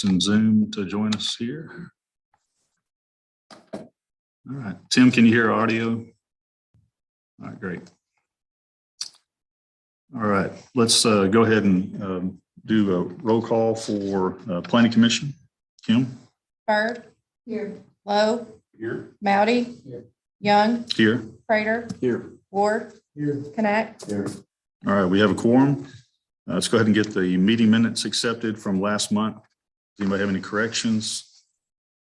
in Zoom to join us here. All right, Tim, can you hear audio? All right, great. All right, let's go ahead and do a roll call for Planning Commission. Kim? Bird. Here. Lowe. Here. Mowdy. Here. Young. Here. Prater. Here. Ward. Here. Connect. Here. All right, we have a quorum. Let's go ahead and get the meeting minutes accepted from last month. Does anybody have any corrections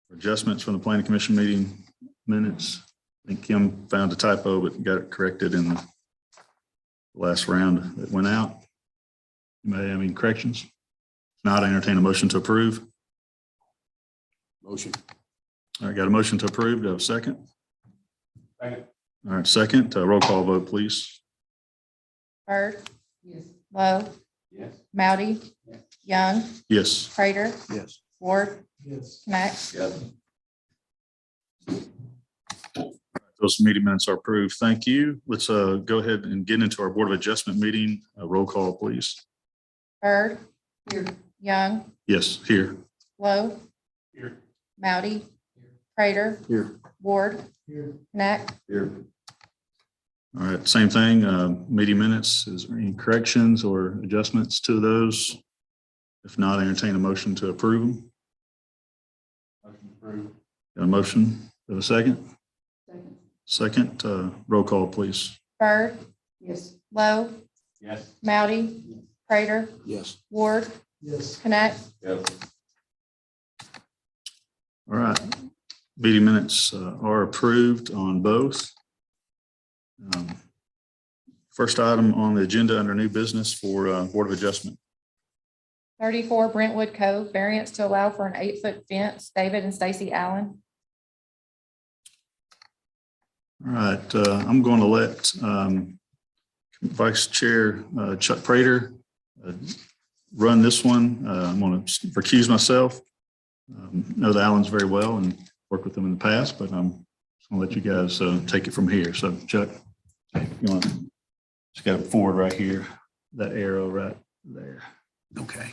or adjustments from the Planning Commission meeting minutes? I think Kim found a typo, but got it corrected in the last round that went out. Anybody have any corrections? If not, I entertain a motion to approve. Motion. All right, got a motion to approve. Do I have a second? Second. All right, second. Roll call vote, please. Bird. Yes. Lowe. Yes. Mowdy. Yes. Young. Yes. Prater. Yes. Ward. Yes. Connect. Yes. Those meeting minutes are approved. Thank you. Let's go ahead and get into our Board of Adjustment meeting. Roll call, please. Bird. Here. Young. Yes, here. Lowe. Here. Mowdy. Prater. Here. Ward. Here. Connect. Here. All right, same thing. Meeting minutes. Is there any corrections or adjustments to those? If not, I entertain a motion to approve them. Motion approved. Got a motion? Have a second? Second. Second, roll call, please. Bird. Yes. Lowe. Yes. Mowdy. Prater. Yes. Ward. Yes. Connect. Yes. All right, meeting minutes are approved on both. First item on the agenda under new business for Board of Adjustment. 34 Brentwood Cove, variance to allow for an 8-foot fence. David and Stacy Allen. All right, I'm going to let Vice Chair Chuck Prater run this one. I'm going to recuse myself. Know the Allens very well and worked with them in the past, but I'm just going to let you guys take it from here. So Chuck, you want to just got it forward right here, that arrow right there. Okay.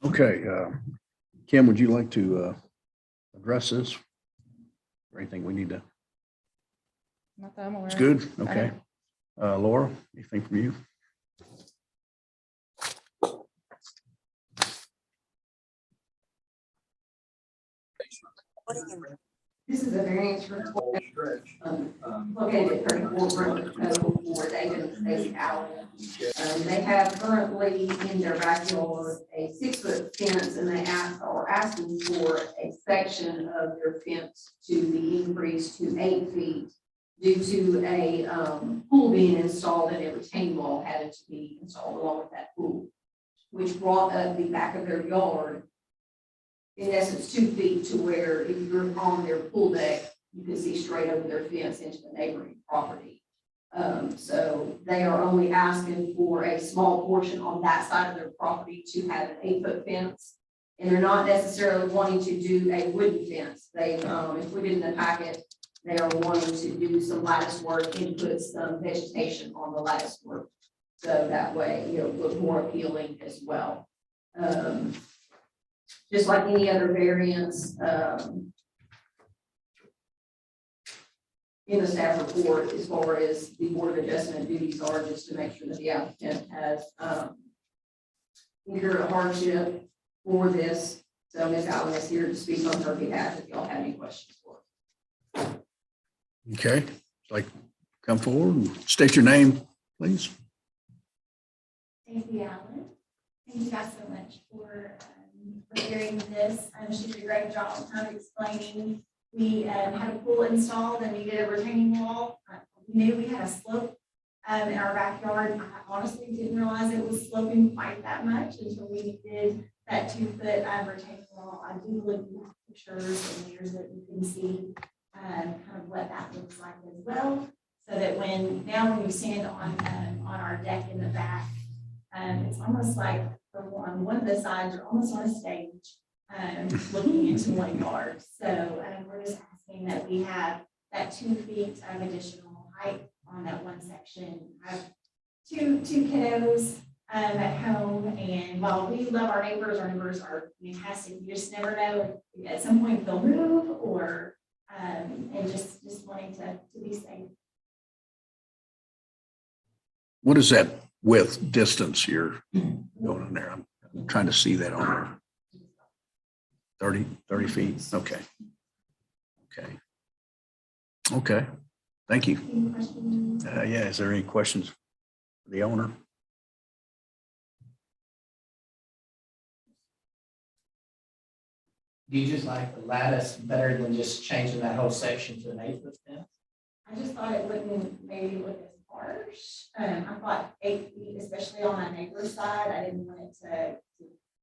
Okay, Kim, would you like to address this? Or anything we need to? Not that I'm aware It's of. good. Okay. Laura, anything from you? This is a variance request located at 34 Brentwood Cove for David and Stacy Allen. They have currently in their backyard a 6-foot fence, and they are asking for a section of their fence to be increased to 8 feet due to a pool being installed and a retaining wall having to be installed along with that pool, which brought up the back of their yard in essence 2 feet to where if you're on their pool deck, you can see straight over their fence into the neighboring property. So they are only asking for a small portion on that side of their property to have an 8-foot fence. And they're not necessarily wanting to do a wooden fence. They included in the packet, they are wanting to do some lattice work and put some vegetation on the lattice work. So that way, it'll look more appealing as well. Just like any other variance in the staff report, as far as the Board of Adjustment duties are, just to make sure that the applicant has incurred a hardship for this. So Ms. Allen is here to speak on her behalf if y'all have any questions for her. Okay, like come forward and state your name, please. Stacy Allen. Thank you guys so much for hearing this. She did a great job kind of explaining. We had a pool installed and we did a retaining wall. We knew we had a slope in our backyard. I honestly didn't realize it was sloping quite that much until we did that 2-foot retaining wall. I do look at pictures and layers that you can see kind of what that looks like as well. So that when you stand on our deck in the back, it's almost like on one of the sides, you're almost on a stage looking into one yard. So we're just asking that we have that 2 feet of additional height on that one section. I have two kiddos at home. And while we love our neighbors are fantastic. You just never know, at some point they'll move or, and just wanting to be safe. What is that width distance you're going in there? I'm trying to see that on there. 30 feet? Okay. Okay. Thank you. Any questions? Yeah, is there any questions for the owner? Do you just like the lattice better than just changing that whole section to an 8-foot fence? I just thought it wouldn't maybe look as harsh. I thought 8 feet, especially on my neighbor's side, I didn't want it to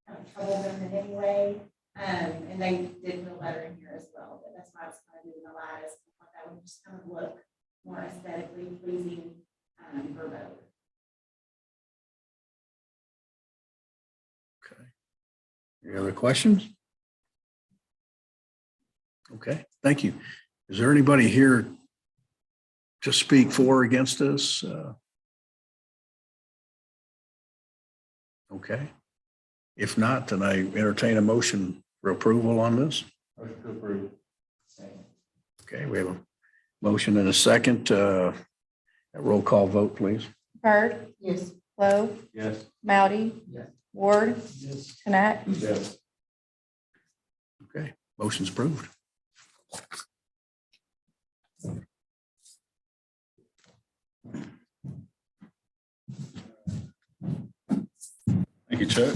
kind of trouble them in any way. And they did feel better in here as well, but that's why I was kind of doing the lattice. I thought that would just kind of look more aesthetically pleasing for both. Okay. Any other questions? Okay, thank you. Is there anybody here to speak for or against this? Okay. If not, then I entertain a motion for approval on this. Motion to approve. Okay, we have a motion and a second. A roll call vote, please. Bird, Yes. Lowe, Yes. Mounty, Yes. Ward, Yes. Knapp, Yes. Okay, motion's approved. Thank you, Chuck.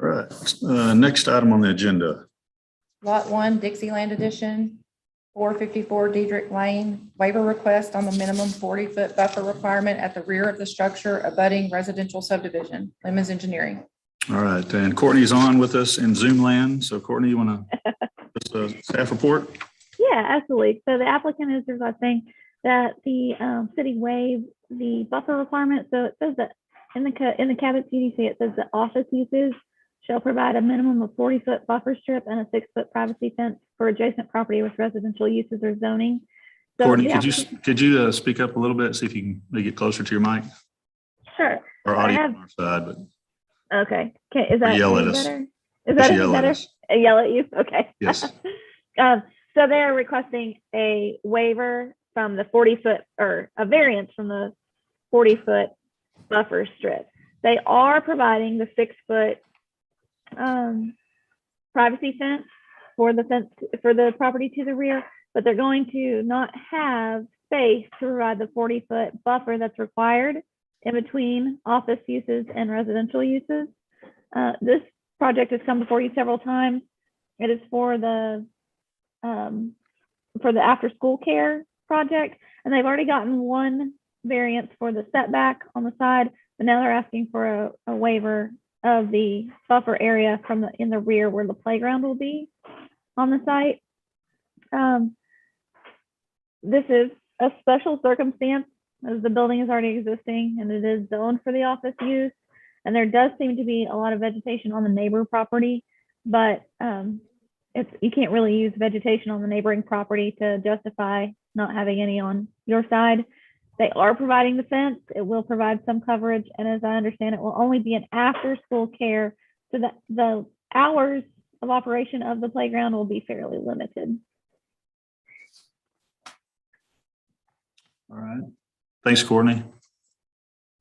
All right, next item on the agenda. Lot 1, Dixieland Edition, 454 Diedrich Lane, waiver request on the minimum 40-foot buffer requirement at the rear of the structure abutting residential subdivision. Lemons Engineering. All right, and Courtney's on with us in Zoom land. So Courtney, you want to just a staff report? Yeah, absolutely. So the applicant is requesting that the city waive the buffer requirement. So it says that in the Cabot CDC, it says that office uses shall provide a minimum of 40-foot buffer strip and a 6-foot privacy fence for adjacent property with residential uses or zoning. So Courtney, the could you speak up a little bit, see if you can maybe get closer to your mic Sure. or I audio have- on our side, but Okay. Is that yell at any us. better? Is that any yell at better? us. Yell at you? Okay. Yes. So they are requesting a waiver from the 40-foot or a variance from the 40-foot buffer strip. They are providing the 6-foot privacy fence for the property to the rear, but they're going to not have space to provide the 40-foot buffer that's required in between office uses and residential uses. This project has come before you several times. It is for the after school care project, and they've already gotten one variance for the setback on the side, but now they're asking for a waiver of the buffer area in the rear where the playground will be on the site. This is a special circumstance as the building is already existing and it is zoned for the office use. And there does seem to be a lot of vegetation on the neighbor property, but you can't really use vegetation on the neighboring property to justify not having any on your side. They are providing the fence. It will provide some coverage. And as I understand, it will only be an after school care so that the hours of operation of the playground will be fairly limited. All right. Thanks, Courtney.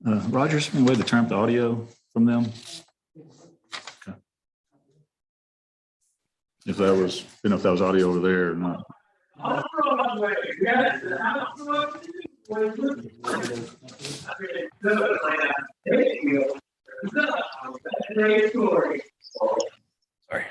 Rogers, any way to turn up the audio from them? Okay. If that was, didn't know if that was audio over there or not. Sorry.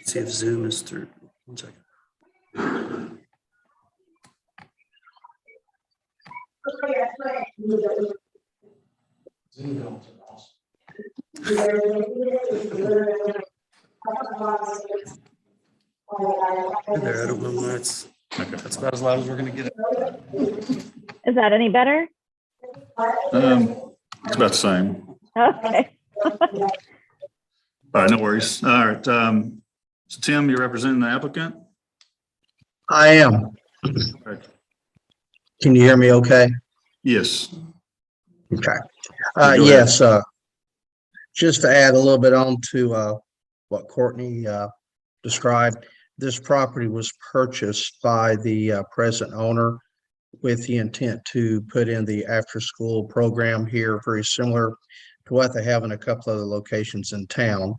See if Zoom is through. 1 second. Zoom calls are awesome. Hey there, I don't know why that's about as loud as we're gonna get it. Is that any better? It's about the same. Okay. All right, no worries. All right. So Tim, you're representing the applicant? I am. Right. Can you hear me okay? Yes. Okay. Go ahead. Yes, just to add a little bit on to what Courtney described, this property was purchased by the present owner with the intent to put in the after-school program here, very similar to what they have in a couple other locations in town.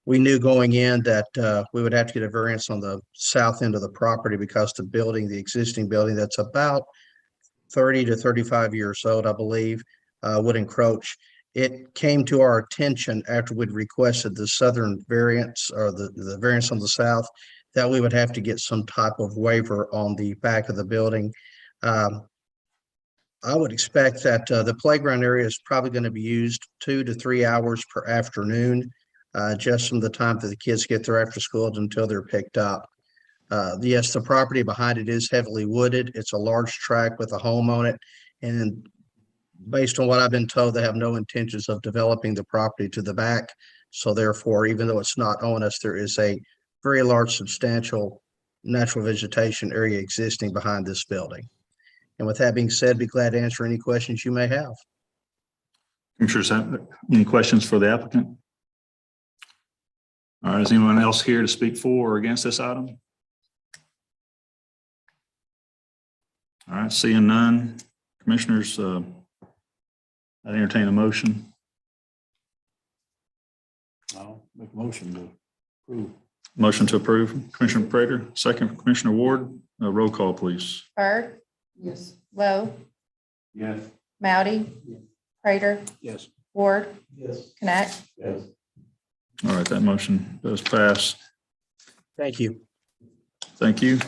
We knew going in that we would have to get a variance on the south end of the property because the existing building that's about 30 to 35 years old, I believe, would encroach. It came to our attention after we'd requested the southern variance or the variance on the south that we would have to get some type of waiver on the back of the building. I would expect that the playground area is probably going to be used 2 to 3 hours per afternoon, just from the time that the kids get there after school until they're picked up. Yes, the property behind it is heavily wooded. It's a large tract with a home on it. And based on what I've been told, they have no intentions of developing the property to the back. So therefore, even though it's not on us, there is a very large, substantial natural vegetation area existing behind this building. And with that being said, be glad to answer any questions you may have. Commissioners have any questions for the applicant? All right, is anyone else here to speak for or against this item? All right, seeing none, commissioners, I entertain a motion. I'll make a motion to approve. Motion to approve, Commissioner Prater, second Commissioner Ward, roll call, please. Byrd, Yes. Lowe, Yes. Mowdy, Prater, Yes. Ward, Yes. Knapp. Yes. All right, that motion does pass. Thank you. Thank you.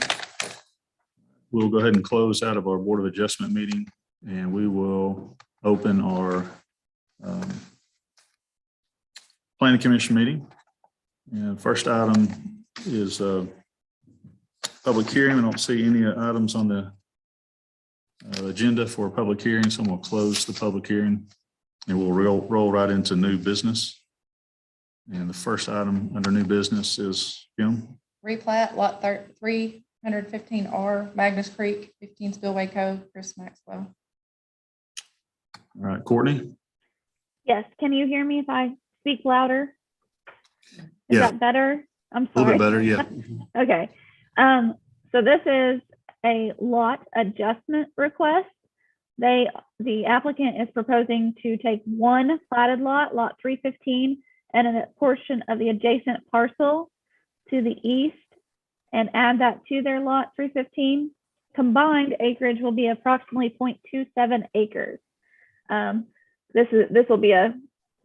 We'll go ahead and close out of our Board of Adjustment meeting, and we will open our Planning Commission meeting. And first item is public hearing. I don't see any items on the agenda for a public hearing, so we'll close the public hearing and we'll roll right into new business. And the first item under new business is Jim. Replat lot 315R, Magnus Creek, 15 Spillway Cove, Chris Maxwell. All right, Courtney. Yes. Can you hear me if I speak louder? Is Yeah. that better? I'm A little sorry. bit better, yeah. Okay. So this is a lot adjustment request. The applicant is proposing to take one platted lot, lot 315, and a portion of the adjacent parcel to the east and add that to their lot 315. Combined acreage will be approximately 0.27 acres. This will be a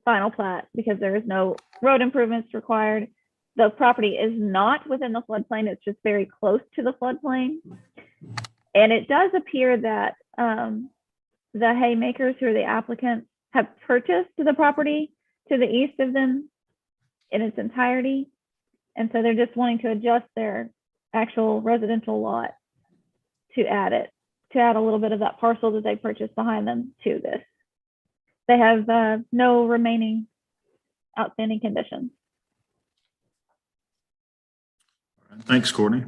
final plat because there is no road improvements required. The property is not within the floodplain. It's just very close to the floodplain. And it does appear that the haymakers, who are the applicants, have purchased the property to the east of them in its entirety. And so they're just wanting to adjust their actual residential lot to add a little bit of that parcel that they purchased behind them to this. They have no remaining outstanding conditions. Thanks, Courtney.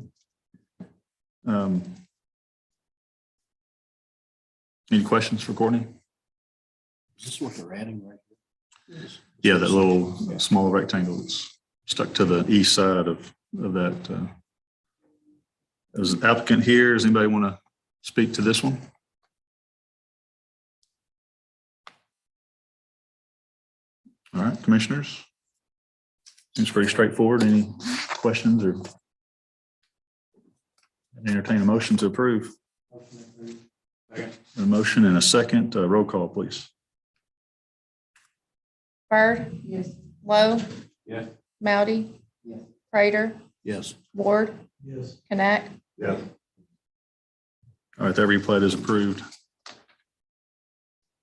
Any questions for Courtney? Is this what they're adding right here? Yeah, that little small rectangle that's stuck to the east side of that. There's an applicant here. Does anybody want to speak to this one? All right, commissioners. Seems pretty straightforward. Any questions or entertain a motion to approve? A motion and a second. Roll call, please. Byrd, Yes. Lowe, Yes. Mowdy, Yes. Prater, Yes. Ward, Yes. Knapp. Yes. All right, that replat is approved.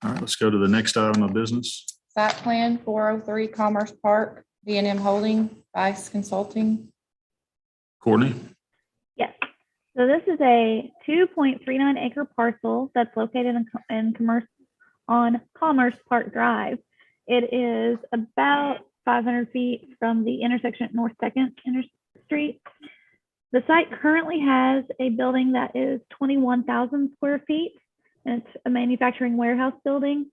All right, let's go to the next item of business. Site plan 403 Commerce Park, V&M Holding, Vice Consulting. Courtney? Yes. So this is a 2.39 acre parcel that's located in Commerce Park Drive. It is about 500 feet from the intersection at North 2nd Street. The site currently has a building that is 21,000 square feet, and it's a manufacturing warehouse building.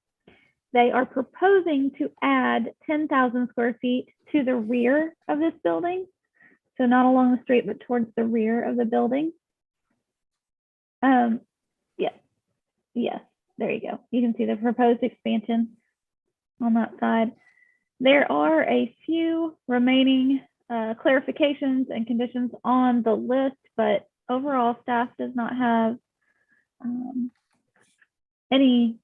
They are proposing to add 10,000 square feet to the rear of this building. So not along the street, but towards the rear of the building. Yes, there you go. You can see the proposed expansion on that side. There are a few remaining clarifications and conditions on the list, but overall staff does not have any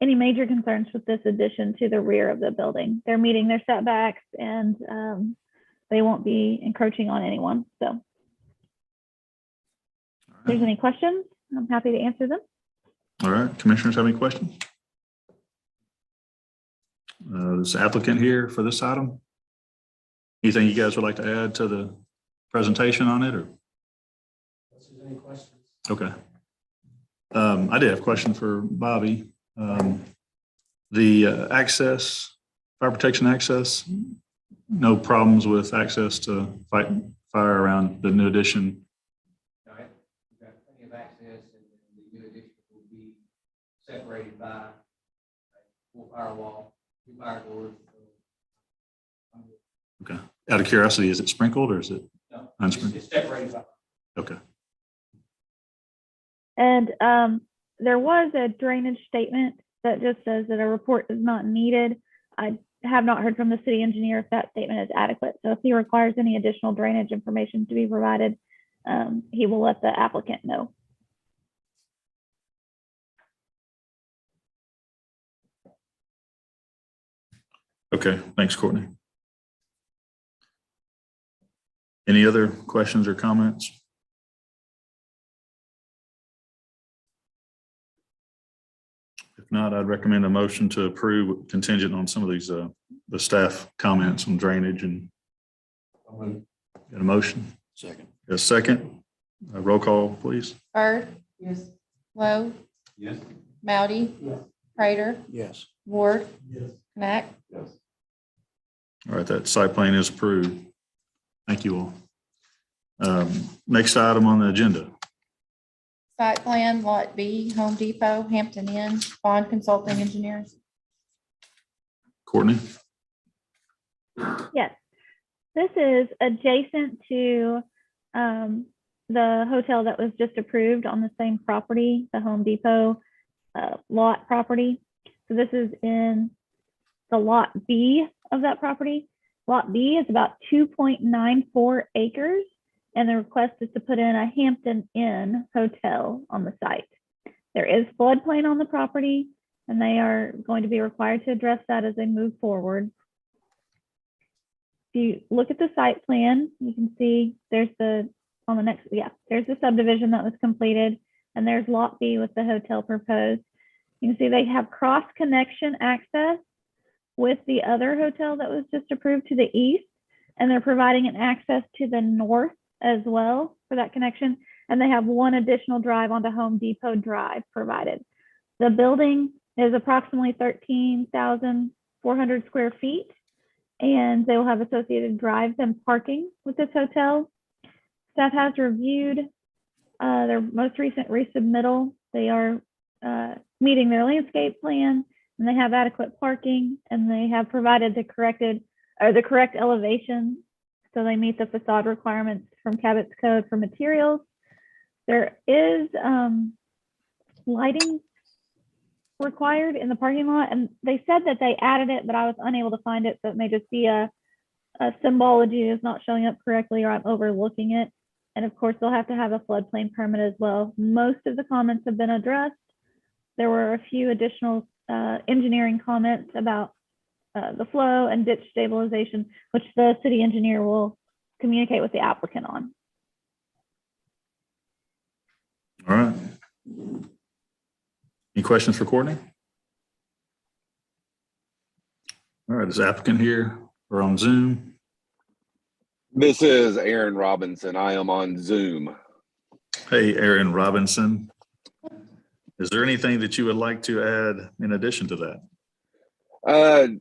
major concerns with this addition to the rear of the building. They're meeting their setbacks and they won't be encroaching on anyone. So if there's any questions, I'm happy to answer them. All right, commissioners have any questions? Is the applicant here for this item? Anything you guys would like to add to the presentation on it, or? Unless there's any questions. Okay. I did have a question for Bobby. The access, fire protection access, no problems with access to fight fire around the new addition. All right, we've got plenty of access, and the new addition will be separated by a full firewall, 2 fire doors. Okay. Out of curiosity, is it sprinkled or is it No, unsprinkled? it's separated by. Okay. And there was a drainage statement that just says that a report is not needed. I have not heard from the city engineer if that statement is adequate. So if he requires any additional drainage information to be provided, he will let the applicant know. Okay, thanks, Courtney. Any other questions or comments? If not, I'd recommend a motion to approve contingent on some of these, the staff comments on drainage. And got a motion? Second. A second. Roll call, please. Bird, Yes. Lowe, Yes. Mowdy, Yes. Prater, Yes. Ward, Yes. Knack. Yes. All right, that site plan is approved. Thank you all. Next item on the agenda. Site plan, Lot B, Home Depot, Hampton Inn, Bond Consulting Engineers. Courtney? Yes, this is adjacent to the hotel that was just approved on the same property, the Home Depot lot property. So this is in the Lot B of that property. Lot B is about 2.94 acres, and the request is to put in a Hampton Inn hotel on the site. There is floodplain on the property, and they are going to be required to address that as they move forward. If you look at the site plan, you can see there's there's the subdivision that was completed, and there's Lot B with the hotel proposed. You can see they have cross connection access with the other hotel that was just approved to the east, and they're providing an access to the north as well for that connection. And they have one additional drive onto Home Depot Drive provided. The building is approximately 13,400 square feet, and they will have associated drives and parking with this hotel. Staff has reviewed their most recent resubmittal. They are meeting their landscape plan, and they have adequate parking, and they have provided the correct elevation, so they meet the facade requirements from Cabot's code for materials. There is lighting required in the parking lot, and they said that they added it, but I was unable to find it, so it may just be a symbology is not showing up correctly, or I'm overlooking it. And of course, they'll have to have a floodplain permit as well. Most of the comments have been addressed. There were a few additional engineering comments about the flow and ditch stabilization, which the city engineer will communicate with the applicant on. All right. Any questions for Courtney? All right, is the applicant here or on Zoom? This is Aaron Robinson. I am on Zoom. Hey, Aaron Robinson. Is there anything that you would like to add in addition to that?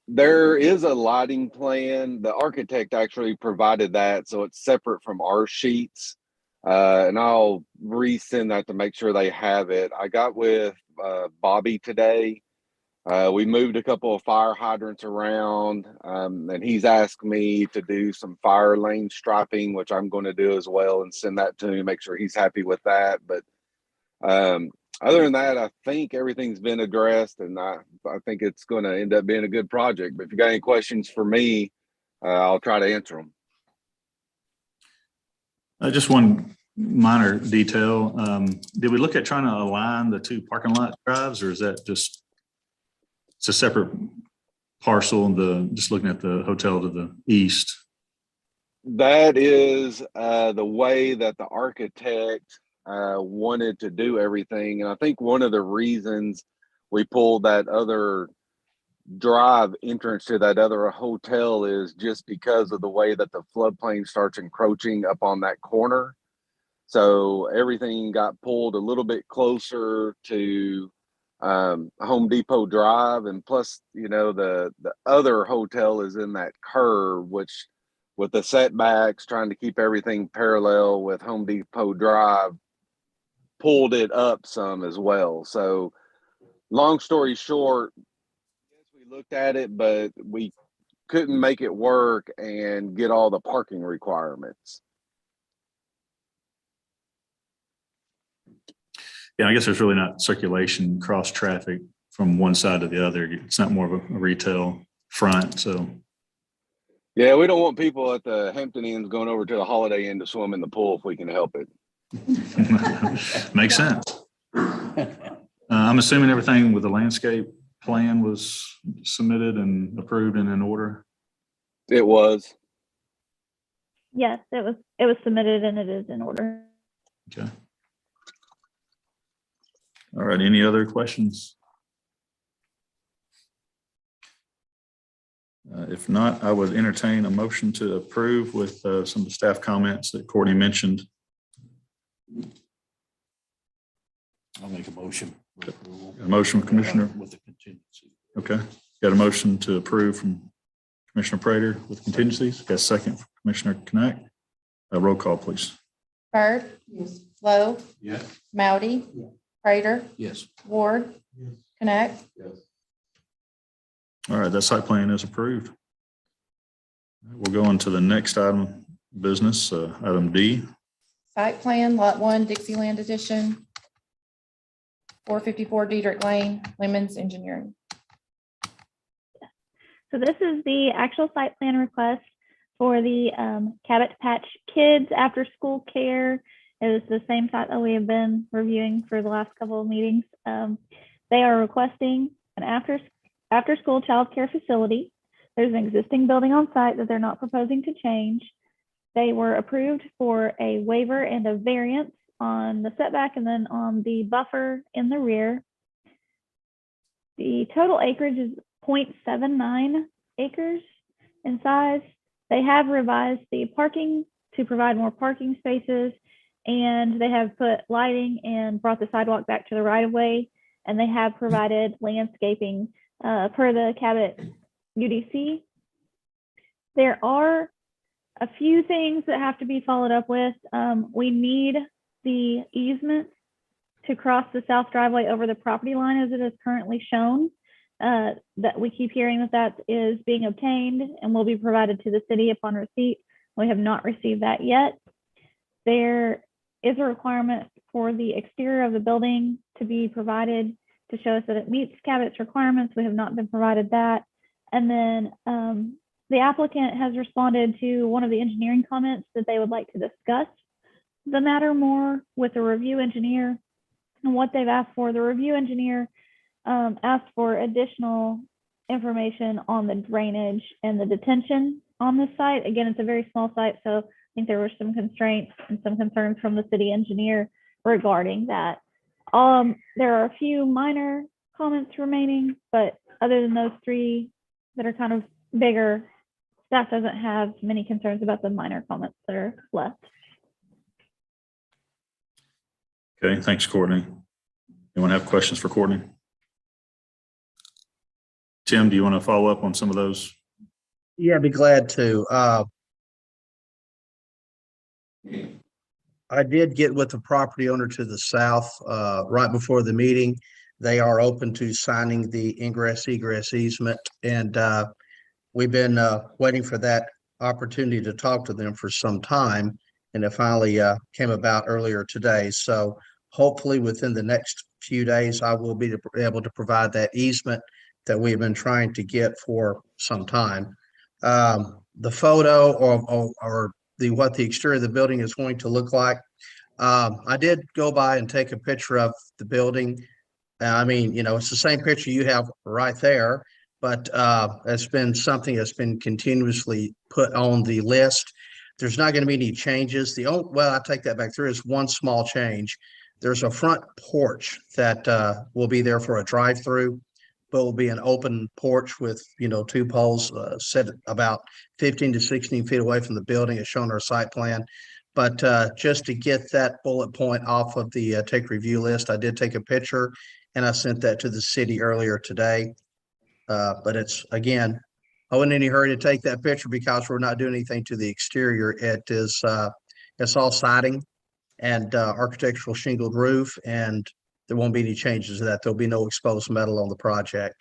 There is a lighting plan. The architect actually provided that, so it's separate from our sheets. And I'll resend that to make sure they have it. I got with Bobby today. We moved a couple of fire hydrants around, and he's asked me to do some fire lane striping, which I'm going to do as well, and send that to him, make sure he's happy with that. But other than that, I think everything's been addressed, and I think it's going to end up being a good project. But if you got any questions for me, I'll try to answer them. Just one minor detail. Did we look at trying to align the two parking lot drives, or is that just it's a separate parcel? Just looking at the hotel to the east. That is the way that the architect wanted to do everything. And I think one of the reasons we pulled that other drive entrance to that other hotel is just because of the way that the floodplain starts encroaching up on that corner. So everything got pulled a little bit closer to Home Depot Drive. And plus, you know, the other hotel is in that curve, which with the setbacks, trying to keep everything parallel with Home Depot Drive, pulled it up some as well. So long story short, yes, we looked at it, but we couldn't make it work and get all the parking requirements. Yeah, I guess there's really not circulation cross traffic from one side to the other. It's not more of a retail front. So yeah, we don't want people at the Hampton Inns going over to the Holiday Inn to swim in the pool if we can help it. Makes sense. I'm assuming everything with the landscape plan was submitted and approved and in order. It was. Yes, it was submitted and it is in order. Okay. All right. Any other questions? If not, I would entertain a motion to approve with some of the staff comments that Courtney mentioned. I'll make a motion. A motion, Commissioner? With the contingency. Okay. Got a motion to approve from Commissioner Prater with contingencies. Got a second from Commissioner Knack. Roll call, please. Byrd. Yes. Lowe. Yes. Mowdy. Yes. Prater. Yes. Ward. Yes. Connect. Yes. All right, that site plan is approved. We'll go on to the next item of business, item D. Site plan, Lot 1, Dixieland Edition, 454 Diedrich Lane, Lemons Engineering. So this is the actual site plan request for the Cabot Patch Kids After School Care. It is the same site that we have been reviewing for the last couple of meetings. They are requesting an after school child care facility. There's an existing building on site that they're not proposing to change. They were approved for a waiver and a variance on the setback and then on the buffer in the rear. The total acreage is 0.79 acres in size. They have revised the parking to provide more parking spaces, and they have put lighting and brought the sidewalk back to the right of way, and they have provided landscaping per the Cabot UDC. There are a few things that have to be followed up with. We need the easement to cross the south driveway over the property line as it is currently shown. That we keep hearing that is being obtained and will be provided to the city upon receipt. We have not received that yet. There is a requirement for the exterior of the building to be provided to show us that it meets Cabot's requirements. We have not been provided that. And then the applicant has responded to one of the engineering comments that they would like to discuss the matter more with the review engineer and what they've asked for. The review engineer asked for additional information on the drainage and the detention on this site. Again, it's a very small site, so I think there were some constraints and some concerns from the city engineer regarding that. There are a few minor comments remaining, but other than those three that are kind of bigger, staff doesn't have many concerns about the minor comments that are left. Okay, thanks, Courtney. Anyone have questions for Courtney? Tim, do you want to follow up on some of those? Yeah, I'd be glad to. I did get with the property owner to the south right before the meeting. They are open to signing the ingress egress easement, and we've been waiting for that opportunity to talk to them for some time, and it finally came about earlier today. So hopefully within the next few days, I will be able to provide that easement that we've been trying to get for some time. The photo or the what the exterior of the building is going to look like. I did go by and take a picture of the building. I mean, it's the same picture you have right there, but it's been something that's been continuously put on the list. There's not going to be any changes. Well, I take that back. There is one small change. There's a front porch that will be there for a drive-through, but will be an open porch with, two poles set about 15 to 16 feet away from the building as shown on our site plan. But just to get that bullet point off of the take review list, I did take a picture and I sent that to the city earlier today. But it's, again, I wasn't in any hurry to take that picture because we're not doing anything to the exterior. It's all siding and architectural shingled roof, and there won't be any changes to that. There'll be no exposed metal on the project.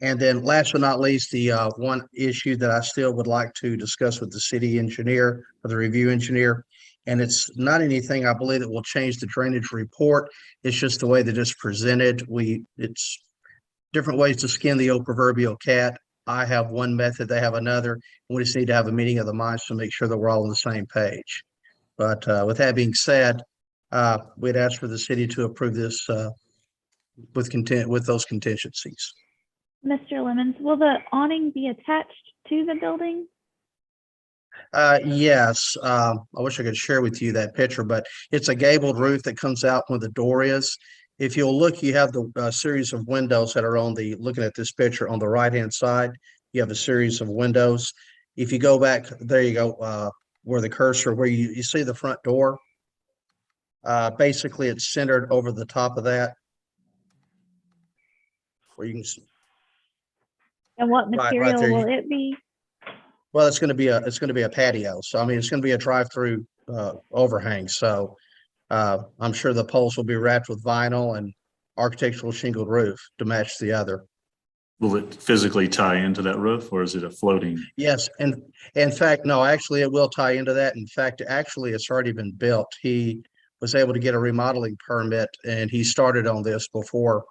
And then last but not least, the one issue that I still would like to discuss with the city engineer or the review engineer, and it's not anything I believe that will change the drainage report. It's just the way that it's presented. It's different ways to skin the old proverbial cat. I have one method, they have another. We just need to have a meeting of the minds to make sure that we're all on the same page. But with that being said, we'd ask for the city to approve this with those contingencies. Mr. Lemons, will the awning be attached to the building? Yes, I wish I could share with you that picture, but it's a gabled roof that comes out where the door is. If you'll look, you have the series of windows that are looking at this picture on the right-hand side. You have a series of windows. If you go back, there you go, where the cursor, where you see the front door. Basically, it's centered over the top of that. Where you can see. And what Right material there. will it be? Well, it's going to be a patio. So, I mean, it's going to be a drive-through overhang. So, I'm sure the poles will be wrapped with vinyl and architectural shingled roof to match the other. Will it physically tie into that roof, or is it a floating? Yes, and in fact, no, actually, it will tie into that. In fact, actually, it's already been built. He was able to get a remodeling permit, and he started on this before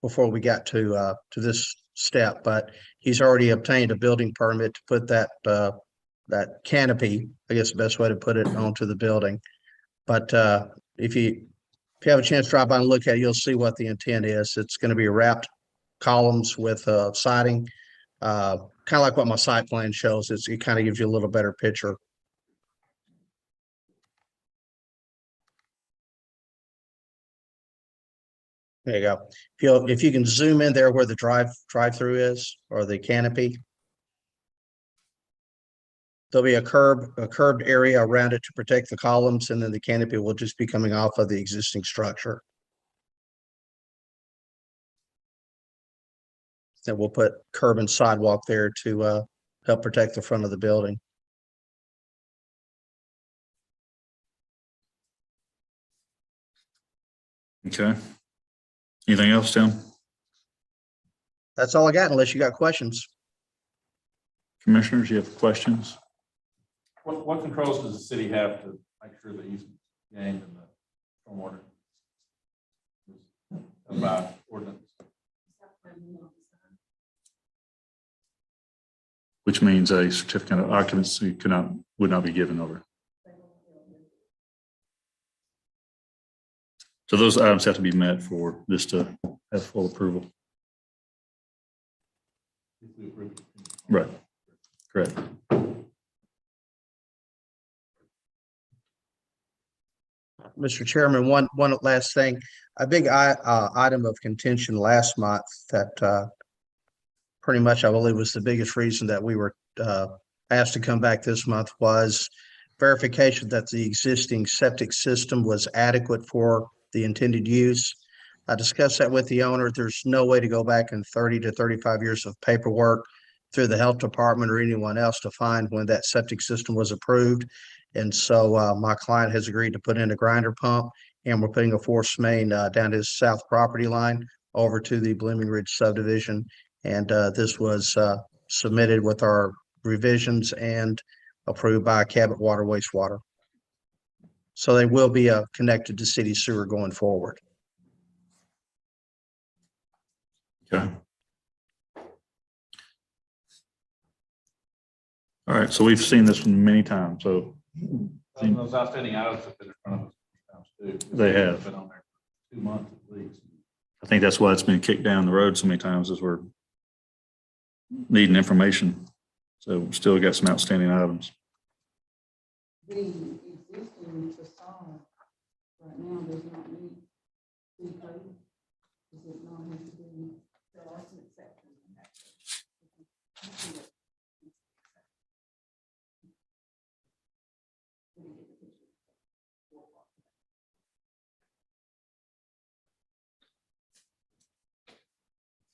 we got to this step. But he's already obtained a building permit to put that canopy, I guess the best way to put it, onto the building. But if you have a chance to drop by and look at it, you'll see what the intent is. It's going to be wrapped columns with siding, kind of like what my site plan shows. It kind of gives you a little better picture. There you go. If you can zoom in there where the drive-through is, or the canopy, there'll be a curved area around it to protect the columns, and then the canopy will just be coming off of the existing structure. And we'll put curb and sidewalk there to help protect the front of the building. Okay. Anything else, Tim? That's all I got, unless you got questions. Commissioners, you have questions? What controls does the city have to make sure the easement gained in the stormwater? About ordinance. Which means a certificate of occupancy would not be given over. So those items have to be met for this to have full approval. Right. Correct. Mr. Chairman, one last thing. A big item of contention last month that pretty much I believe was the biggest reason that we were asked to come back this month was verification that the existing septic system was adequate for the intended use. I discussed that with the owner. There's no way to go back in 30 to 35 years of paperwork through the health department or anyone else to find when that septic system was approved. And so my client has agreed to put in a grinder pump, and we're putting a force main down his south property line over to the Blooming Ridge subdivision. And this was submitted with our revisions and approved by Cabot Water Wastewater. So they will be connected to city sewer going forward. Okay. All right, so we've seen this one many times, so Those outstanding items have been in front of us times too. They have. Been on there for 2 months at least. I think that's why it's been kicked down the road so many times, is we're needing information. So we still got some outstanding items. The existing facade right now does not meet the code. Does it not have to be, there are some exceptions.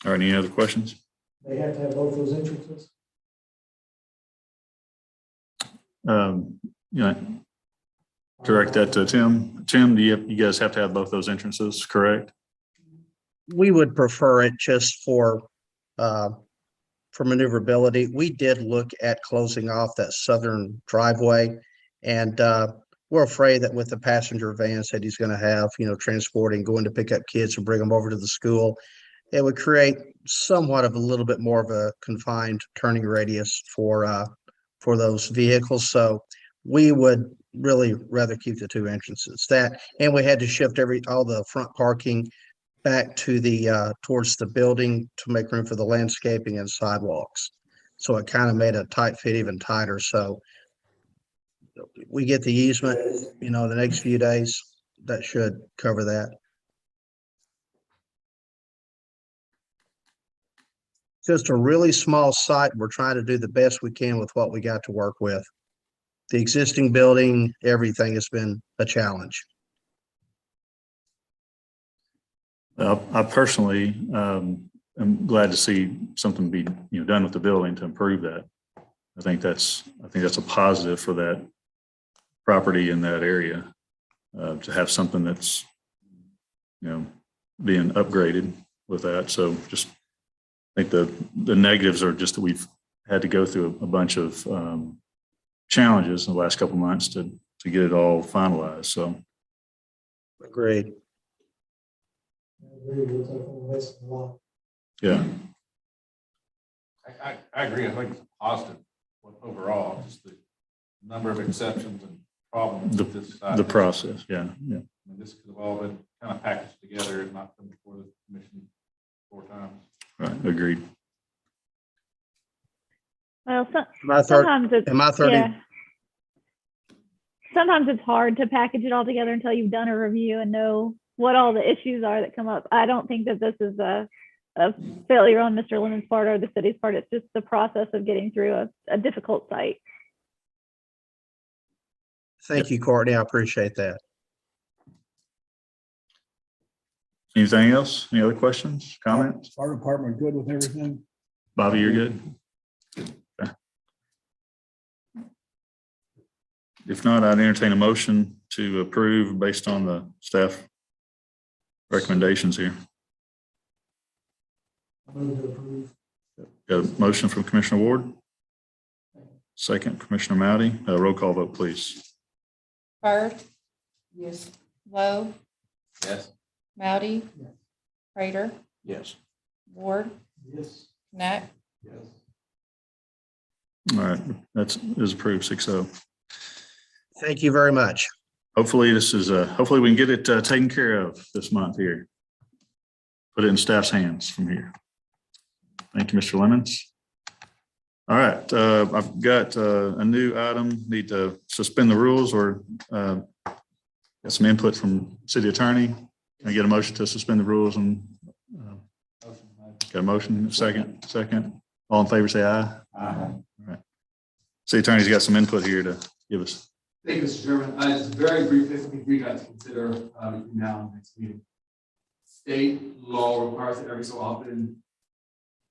All right, any other questions? They have to have both those entrances. You know, direct that to Tim. Tim, do you guys have to have both those entrances, correct? We would prefer it just for maneuverability. We did look at closing off that southern driveway, and we're afraid that with the passenger vans that he's going to have, transporting, going to pick up kids and bring them over to the school, it would create somewhat of a little bit more of a confined turning radius for those vehicles. So we would really rather keep the two entrances. And we had to shift all the front parking back to the towards the building to make room for the landscaping and sidewalks. So it kind of made a tight fit even tighter. So we get the easement, the next few days, that should cover that. Just a really small site. We're trying to do the best we can with what we got to work with. The existing building, everything has been a challenge. I personally am glad to see something be done with the building to improve that. I think that's a positive for that property in that area, to have something that's being upgraded with that. So just I think the negatives are just that we've had to go through a bunch of challenges in the last couple of months to get it all finalized. So Agreed. yeah. I agree. I think it's positive overall, just the number of exceptions and problems with this side. The process. Yeah. I mean, this could have all been kind of packaged together and not come before the commission 4 times. Right. Agreed. Well, Sometimes it's hard to package it all together until you've done a review and know what all the issues are that come up. I don't think that this is a failure on Mr. Lemon's part or the city's part. It's just the process of getting through a difficult site. Thank you, Courtney. I appreciate that. Anything else? Any other questions, comments? Fire department good with everything? Bobby, you're good? Okay. If not, I'd entertain a motion to approve based on the staff recommendations here. Got a motion from Commissioner Ward. Second, Commissioner Mowdy. Roll call vote, please. Bird, Yes. Lowe, Yes. Mowdy, Prater, Yes. Ward, Yes. Knapp. Yes. All right, that is approved 6-0. Thank you very much. Hopefully this is hopefully we can get it taken care of this month here. Put it in staff's hands from here. Thank you, Mr. Lemons. All right, I've got a new item. Need to suspend the rules or got some input from city attorney. Can I get a motion to suspend the rules and got a motion? Second. All in favor, say aye. Aye. All right. City Attorney's got some input here to give us. Thank you, Mr. Chairman. Just very briefly, something for you guys to consider between now and the next meeting. State law requires that every so often,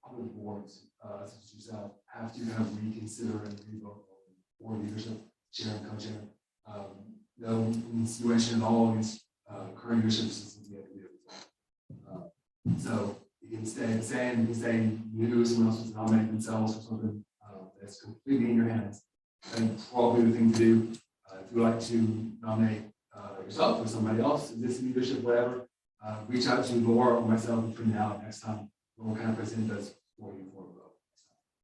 public boards, such as yourself, have to kind of reconsider and revote board leadership, chair and co-chair. No insinuation at all against current leadership systems we have to do. So you can stay the same, you can stay new, someone else wants to nominate themselves or something that's completely in your hands. And probably the thing to do. If you would like to nominate yourself or somebody else, existing leadership, whatever, reach out to Laura or myself between now and next time. We'll kind of present this for you for a vote.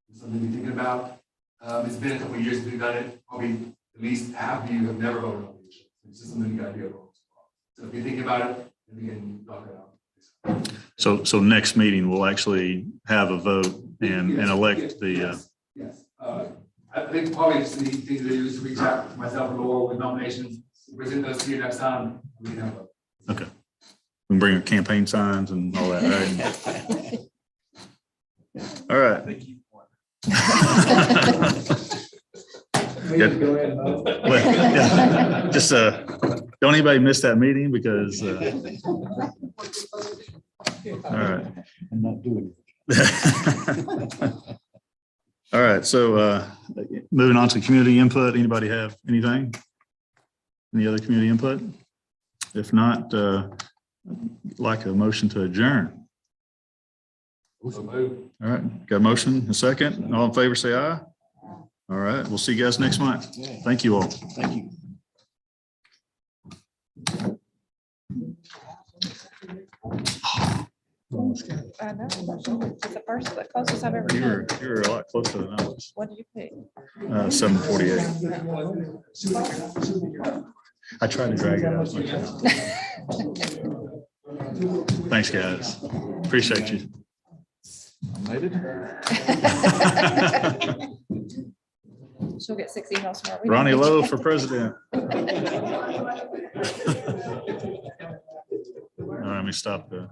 It's something to be thinking about. It's been a couple of years since we've done it. Probably at least half of you have never voted on leadership. It's just something you got to do. So if you're thinking about it, then we can talk it out. So next meeting, we'll actually have a vote and elect the. Yes. I think probably just the thing to do is to reach out to myself or Laura with nominations, present those to you next time. We can have a Okay. We can bring campaign signs and all that, right? All right. Thank you. Yeah. Just don't anybody miss that meeting because all right. I'm not doing it. All right, so moving on to community input. Anybody have anything? Any other community input? If not, like a motion to adjourn. So move. All right, got a motion, a second. All in favor, say aye. All right, we'll see you guys next month. Thank you all. Thank you. I know. It's the first, the closest I've ever You been. were a lot closer than I was. What did you pick? 7:48. I tried to drag it out. Thanks, guys. Appreciate you. Made it. She'll get 6 emails tomorrow. Ronnie Lowe for president. All right, let me stop the.